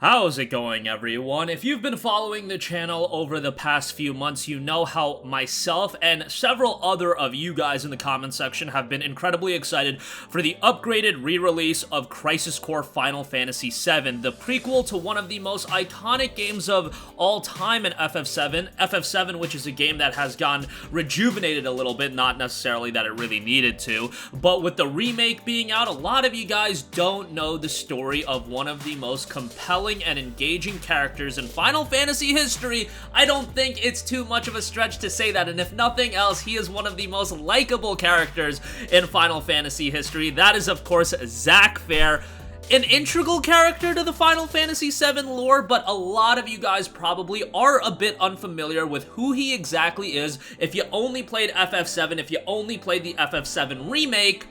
How's it going, everyone? If you've been following the channel over the past few months, you know how myself and several other of you guys in the comment section have been incredibly excited for the upgraded re-release of Crisis Core Final Fantasy VII, the prequel to one of the most iconic games of all time in FF7. FF7, which is a game that has gone rejuvenated a little bit, not necessarily that it really needed to, but with the remake being out, a lot of you guys don't know the story of one of the most compelling and engaging characters in Final Fantasy history. I don't think it's too much of a stretch to say that, and if nothing else, he is one of the most likable characters in Final Fantasy history. That is, of course, Zack Fair. An integral character to the Final Fantasy VII lore, but a lot of you guys probably are a bit unfamiliar with who he exactly is if you only played FF7, if you only played the FF7 remake.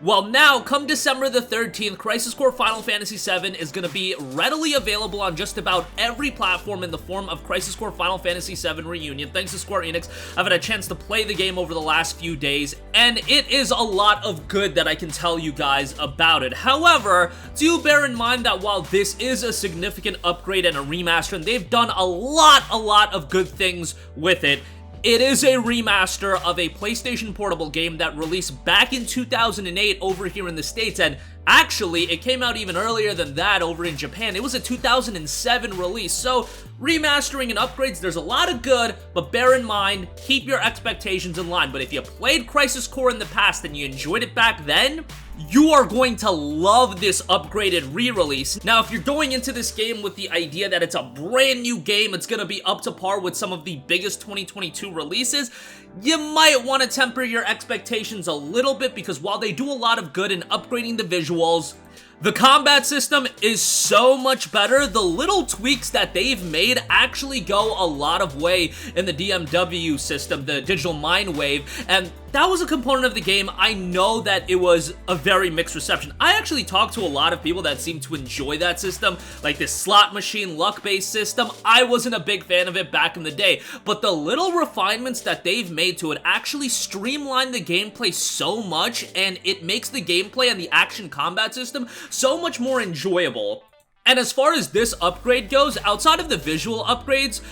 Well, now, come December the 13th, Crisis Core Final Fantasy VII is going to be readily available on just about every platform in the form of Crisis Core Final Fantasy VII Reunion. Thanks to Square Enix, I've had a chance to play the game over the last few days, and it is a lot of good that I can tell you guys about it. However, do bear in mind that while this is a significant upgrade and a remaster, and they've done a lot of good things with it, it is a remaster of a PlayStation Portable game that released back in 2008 over here in the States, and actually, it came out even earlier than that over in Japan. It was a 2007 release, so remastering and upgrades, there's a lot of good, but bear in mind, keep your expectations in line. But if you played Crisis Core in the past and you enjoyed it back then, you are going to love this upgraded re-release. Now, if you're going into this game with the idea that it's a brand new game, it's going to be up to par with some of the biggest 2022 releases, you might want to temper your expectations a little bit, because while they do a lot of good in upgrading the visuals, the combat system is so much better. The little tweaks that they've made actually go a lot of way in the DMW system, the Digital Mind Wave, and that was a component of the game. I know that it was a very mixed reception. I actually talked to a lot of people that seemed to enjoy that system, like this slot machine luck-based system. I wasn't a big fan of it back in the day, but the little refinements that they've made to it actually streamline the gameplay so much, and it makes the gameplay and the action combat system so much more enjoyable. And as far as this upgrade goes, outside of the visual upgrades,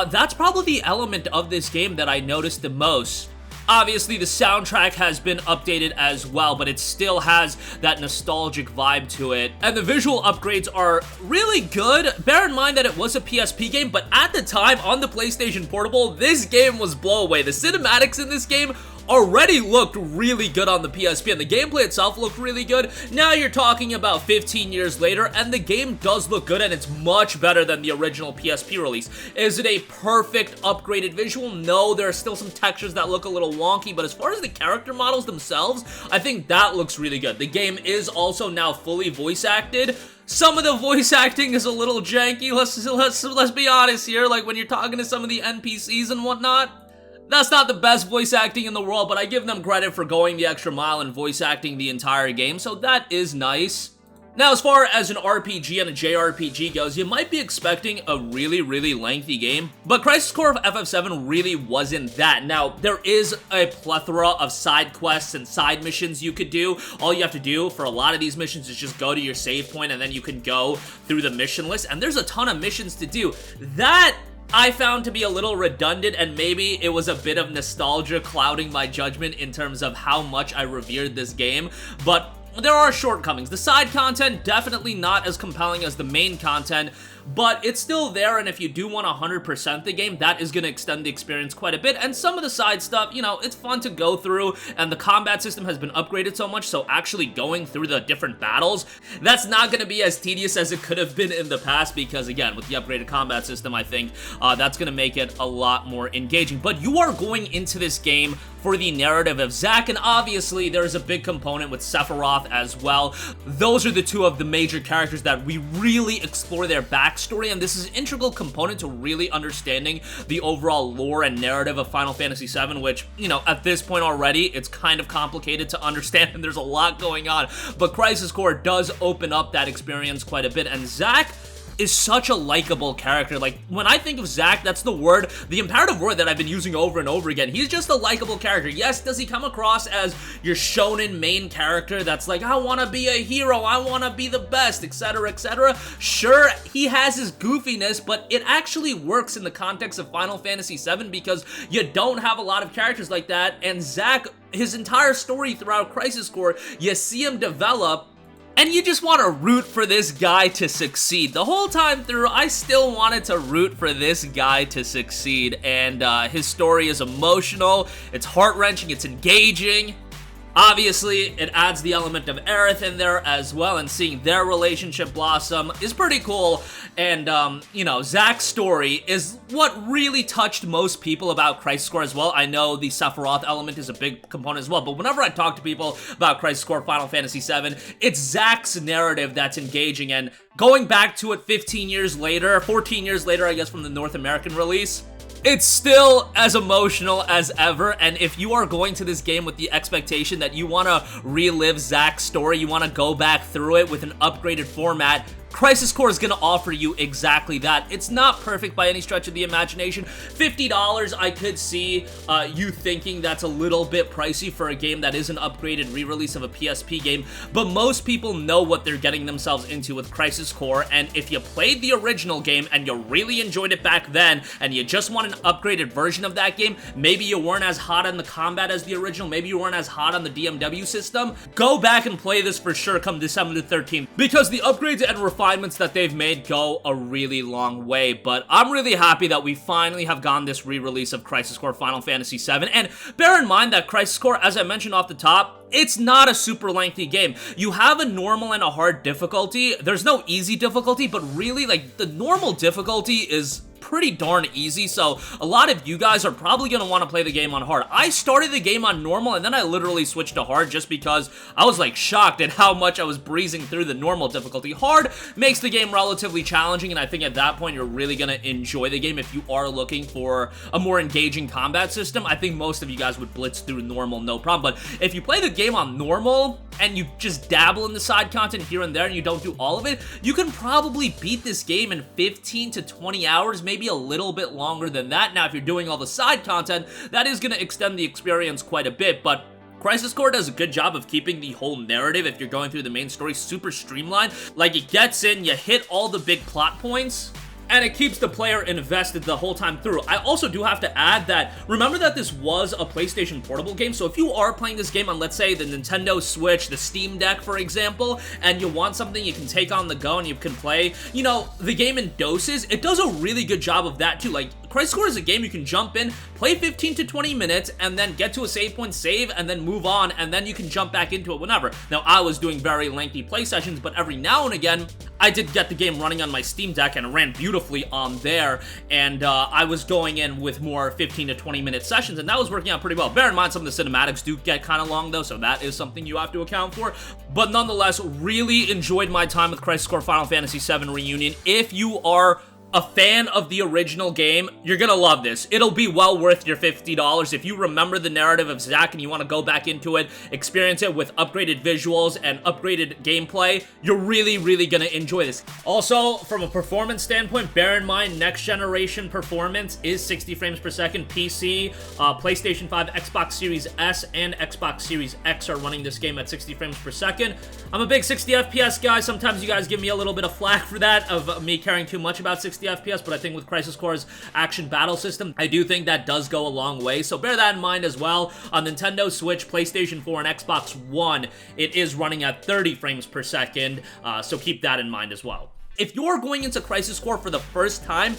that's probably the element of this game that I noticed the most. Obviously, the soundtrack has been updated as well, but it still has that nostalgic vibe to it. And the visual upgrades are really good. Bear in mind that it was a PSP game, but at the time on the PlayStation Portable, this game was blow away. The cinematics in this game already looked really good on the PSP, and the gameplay itself looked really good. Now you're talking about 15 years later, and the game does look good, and it's much better than the original PSP release. Is it a perfect upgraded visual? No, there are still some textures that look a little wonky, but as far as the character models themselves, I think that looks really good. The game is also now fully voice acted. Some of the voice acting is a little janky, let's be honest here, like when you're talking to some of the NPCs and whatnot. That's not the best voice acting in the world, but I give them credit for going the extra mile and voice acting the entire game, so that is nice. Now, as far as an RPG and a JRPG goes, you might be expecting a really lengthy game, but Crisis Core FF7 really wasn't that. Now, there is a plethora of side quests and side missions you could do. All you have to do for a lot of these missions is just go to your save point, and then you can go through the mission list, and there's a ton of missions to do. That I found to be a little redundant, and maybe it was a bit of nostalgia clouding my judgment in terms of how much I revered this game, but there are shortcomings. The side content, definitely not as compelling as the main content, but it's still there, and if you do want to 100% the game, that is going to extend the experience quite a bit. And some of the side stuff, you know, it's fun to go through, and the combat system has been upgraded so much, so actually going through the different battles, that's not going to be as tedious as it could have been in the past, because again, with the upgraded combat system, I think that's going to make it a lot more engaging. But you are going into this game for the narrative of Zack, and obviously there's a big component with Sephiroth as well. Those are the two of the major characters that we really explore their backstory, and this is an integral component to really understanding the overall lore and narrative of Final Fantasy VII, which, you know, at this point already, it's kind of complicated to understand, and there's a lot going on, but Crisis Core does open up that experience quite a bit, and Zack, is such a likable character. Like, when I think of Zack, that's the word, the imperative word that I've been using over and over again. He's just a likable character. Yes, does he come across as your shonen main character that's like, I want to be a hero, I want to be the best, etc., etc.? Sure, he has his goofiness, but it actually works in the context of Final Fantasy VII because you don't have a lot of characters like that, and Zack, his entire story throughout Crisis Core, you see him develop, and you just want to root for this guy to succeed. The whole time through, I still wanted to root for this guy to succeed, and his story is emotional, it's heart-wrenching, it's engaging. Obviously, it adds the element of Aerith in there as well, and seeing their relationship blossom is pretty cool. And, you know, Zack's story is what really touched most people about Crisis Core as well. I know the Sephiroth element is a big component as well, but whenever I talk to people about Crisis Core Final Fantasy VII, it's Zack's narrative that's engaging, and going back to it 15 years later, 14 years later, I guess, from the North American release, it's still as emotional as ever. And if you are going to this game with the expectation that you want to relive Zack's story, you want to go back through it with an upgraded format, Crisis Core is going to offer you exactly that. It's not perfect by any stretch of the imagination. $50, I could see you thinking that's a little bit pricey for a game that is an upgraded re-release of a PSP game, but most people know what they're getting themselves into with Crisis Core, and if you played the original game and you really enjoyed it back then, and you just want an upgraded version of that game, maybe you weren't as hot on the combat as the original, maybe you weren't as hot on the DMW system, go back and play this for sure come December the 13th, because the upgrades and refinements that they've made go a really long way. But I'm really happy that we finally have gotten this re-release of Crisis Core Final Fantasy VII, and bear in mind that Crisis Core, as I mentioned off the top, it's not a super lengthy game. You have a normal and a hard difficulty. There's no easy difficulty, but really, like, the normal difficulty is pretty darn easy, so a lot of you guys are probably going to want to play the game on hard. I started the game on normal, and then I literally switched to hard just because I was, like, shocked at how much I was breezing through the normal difficulty. Hard makes the game relatively challenging, and I think at that point you're really going to enjoy the game if you are looking for a more engaging combat system. I think most of you guys would blitz through normal no problem, but if you play the game on normal and you just dabble in the side content here and there and you don't do all of it, you can probably beat this game in 15 to 20 hours, maybe a little bit longer than that. Now, if you're doing all the side content, that is going to extend the experience quite a bit, but Crisis Core does a good job of keeping the whole narrative, if you're going through the main story, super streamlined. Like, it gets in, you hit all the big plot points, and it keeps the player invested the whole time through. I also do have to add that, remember that this was a PlayStation Portable game, so if you are playing this game on, let's say, the Nintendo Switch, the Steam Deck, for example, and you want something you can take on the go and you can play, you know, the game in doses, it does a really good job of that too. Like, Crisis Core is a game you can jump in, play 15 to 20 minutes, and then get to a save point, save, and then move on, and then you can jump back into it whenever. Now, I was doing very lengthy play sessions, but every now and again, I did get the game running on my Steam Deck, and it ran beautifully on there, and I was going in with more 15 to 20 minute sessions, and that was working out pretty well. Bear in mind, some of the cinematics do get kind of long, though, so that is something you have to account for, but nonetheless, really enjoyed my time with Crisis Core Final Fantasy VII Reunion. If you are a fan of the original game, you're gonna love this. It'll be well worth your $50. If you remember the narrative of Zack and you want to go back into it, experience it with upgraded visuals and upgraded gameplay, you're really, really gonna enjoy this. Also, from a performance standpoint, bear in mind, next generation performance is 60 frames per second. PC, PlayStation 5, Xbox Series S, and Xbox Series X are running this game at 60 frames per second. I'm a big 60 FPS guy. Sometimes you guys give me a little bit of flack for that, of me caring too much about 60 FPS, but I think with Crisis Core's action battle system, I do think that does go a long way, so bear that in mind as well. On Nintendo Switch, PlayStation 4, and Xbox One, it is running at 30 frames per second, so keep that in mind as well. If you're going into Crisis Core for the first time,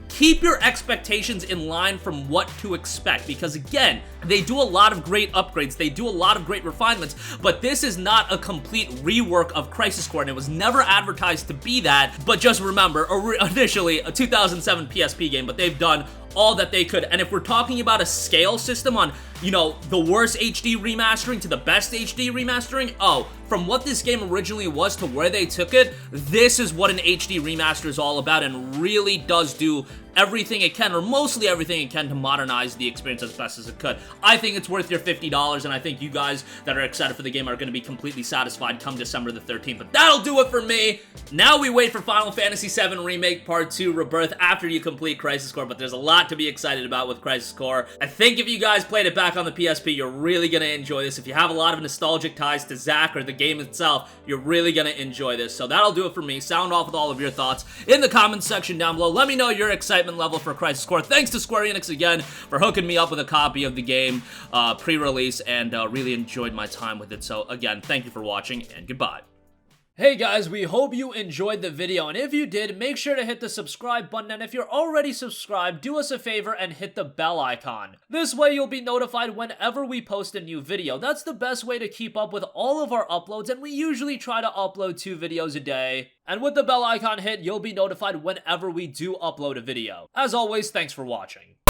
keep your expectations in line from what to expect, because again, they do a lot of great upgrades, they do a lot of great refinements, but this is not a complete rework of Crisis Core, and it was never advertised to be that. But just remember, initially a 2007 PSP game, but they've done all that they could. And if we're talking about a scale system on, you know, the worst HD remastering to the best HD remastering, oh, from what this game originally was to where they took it, this is what an HD remaster is all about, and really does do everything it can, or mostly everything it can, to modernize the experience as best as it could. I think it's worth your $50, and I think you guys that are excited for the game are going to be completely satisfied come December the 13th. But that'll do it for me. Now we wait for Final Fantasy VII Remake Part 2 Rebirth after you complete Crisis Core, but there's a lot to be excited about with Crisis Core. I think if you guys played it back on the PSP, you're really going to enjoy this. If you have a lot of nostalgic ties to Zack or the game itself, you're really going to enjoy this. So that'll do it for me. Sound off with all of your thoughts in the comments section down below. Let me know your excitement level for Crisis Core. Thanks to Square Enix again for hooking me up with a copy of the game pre-release, and really enjoyed my time with it. So again, thank you for watching, and goodbye. Hey guys, we hope you enjoyed the video, and if you did, make sure to hit the subscribe button, and if you're already subscribed, do us a favor and hit the bell icon. This way you'll be notified whenever we post a new video. That's the best way to keep up with all of our uploads, and we usually try to upload 2 videos a day. And with the bell icon hit, you'll be notified whenever we do upload a video. As always, thanks for watching.